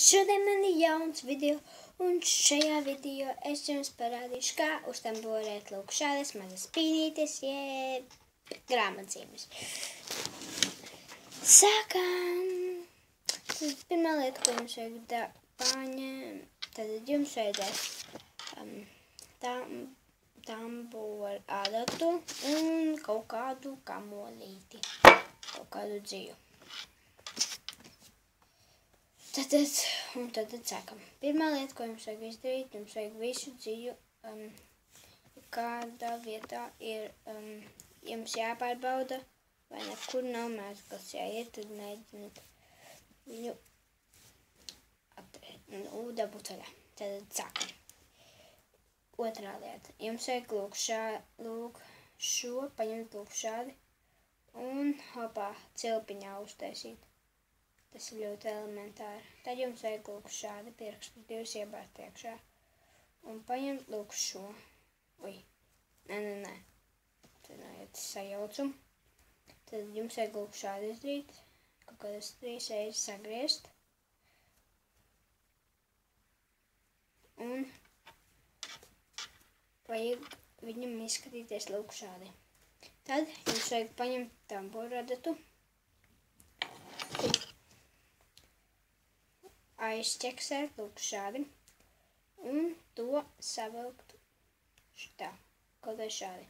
Šodien man ir jauns video, un šajā video es jums parādīšu, kā uztamborēt lūk šādas mazas spīdītes, jeb grāmatzīmes. Sākam! Tad pirmā lieta, ko jums vajag paņemt, tad jums vajadzēs tambora adatu un kaut kādu kamolīti, kaut kādu dzīvu. Tad sākam. Pirmā lieta, ko jums vajag izdarīt, jums vajag visu dzīvu, kādā vietā ir, jums jāpārbauda, vai nekur nav mēsgals jāiet, tad mēģiniet viņu dabūt vaļā. Tad sākam. Otrā lieta. Jums vajag lūk šo, paņemt lūk šādi un hopā cilpiņā uztaisīt. Tas ir ļoti elementāri. Tad jums vajag lūk šādi pirkstus divus iebāzt iekšā. Un paņemt lūk šo. Nē. Tad noiet sajaucumu. Tad jums vajag lūk šādi izdarīt. Kaut kādas 3 reizes sagriezt. Un vajag viņam izskatīties lūk šādi. Tad jums vajag paņemt tambora adatu. Aizķeksēt lūk šādi un to savilkt šitā, kaut vai šādi.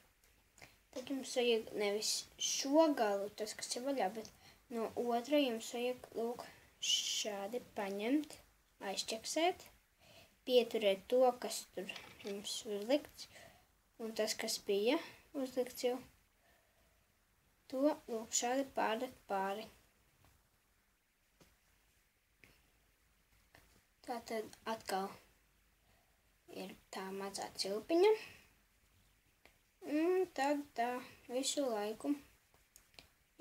Tad jums vajag nevis šo galu, tas, kas ir vaļā, bet no otra jums vajag lūk šādi paņemt, aizķeksēt, pieturēt to, kas tur jums uzlikts, un tas, kas bija uzlikts jau, to lūk šādi pārdakt pāri. Tātad atkal ir tā mazā cilpiņa, un tad tā visu laiku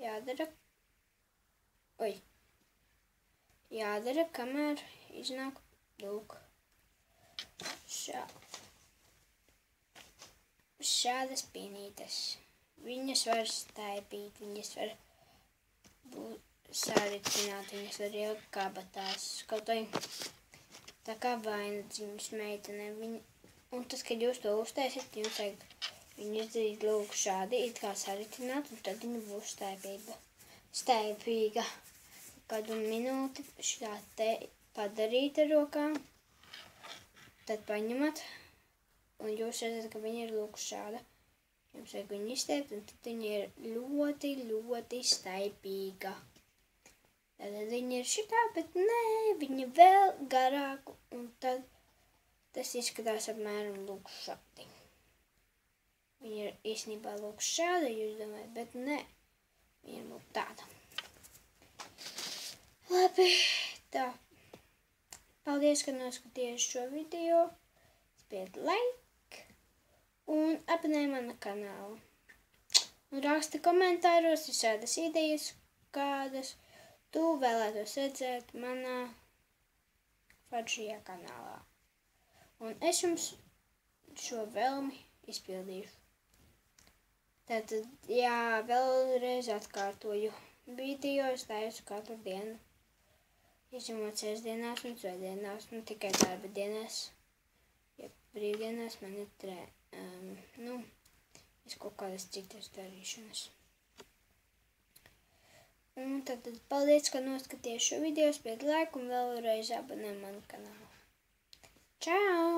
jādara, kamēr iznāk lūk šādas pinītes. Viņas var staipīt, viņas var būt sāricināt, viņas var ielikt kabatās, kaut vai tā kā vainagdziņas meitene. Un tas, kad jūs to uztaisiet, jums vajag viņu izdarīt lūk šādi, it kā saritināt, un tad viņa būs staipīga. Kādu minūti šitā te padarīt ar rokām, tad paņemat, un jūs redzat, ka viņa ir lūk šāda. Jums vajag viņu izstaipt, un tad viņa ir ļoti, ļoti staipīga. Tad viņa ir šitā, bet nē, viņa vēl garāku, un tad tas izskatās apmēram lūk šādi. Viņa ir īstenībā lūk šāda, jūs domājat, bet nē, viņa ir lūk tāda. Labi, tā. Paldies, ka noskatījāties šo video. Spied like un abonē manu kanālu. Un raksti komentāros visādas idejas, kādas tu vēlētos redzēt manā foršajā kanālā. Un es jums šo vēlmi izpildīšu. Tātad, vēlreiz atkārtoju. Video es taisu katru dienu. Izņemot sestdienās un svētdienās, un tikai darba dienās. Ja brīvdienās man ir es kaut kādas citas darīšanas. Un tad paldies, ka noskatījāties šo video, spied like un vēlreiz abonē manu kanālu. Čau!